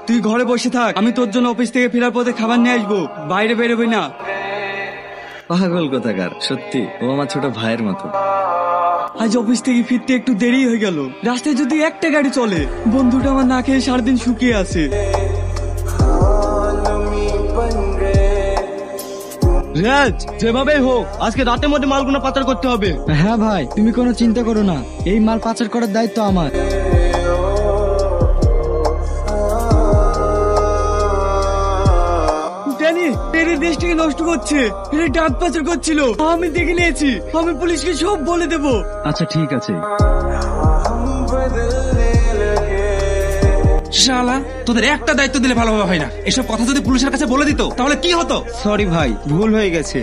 তুই ঘরে বসে থাক, আমি তোর জন্য অফিস থেকে ফেরার পথে খাবার নিয়ে আসবো, বাইরে বেরোবি না। পাগল কোথাকার, সত্যি ও আমার ছোট ভাইয়ের মতো। আজ অফিস থেকে ফিরতে একটু দেরি হয়ে গেল, রাস্তায় যদি একটা গাড়ি চলে, বন্ধুটা আমার না খেয়ে সারাদিন শুকিয়ে আছে। রাজ, যেভাবেই হোক আজকে রাতের মধ্যে মালগুলো পাচার করতে হবে। হ্যাঁ ভাই, তুমি কোনো চিন্তা করো না, এই মাল পাচার করার দায়িত্ব আমার। জানি এর দেশটাকে নষ্ট করছে, এর ডাক পাচার করছিল, আমি দেখে নিয়েছি, আমি পুলিশকে সব বলে দেবো। আচ্ছা ঠিক আছে। শালা, তোদের একটা দায়িত্ব দিলে ভালোভাবে হয় না। এসব কথা যদি পুলিশের কাছে বলে দিত তাহলে কি হতো? সরি ভাই, ভুল হয়ে গেছে।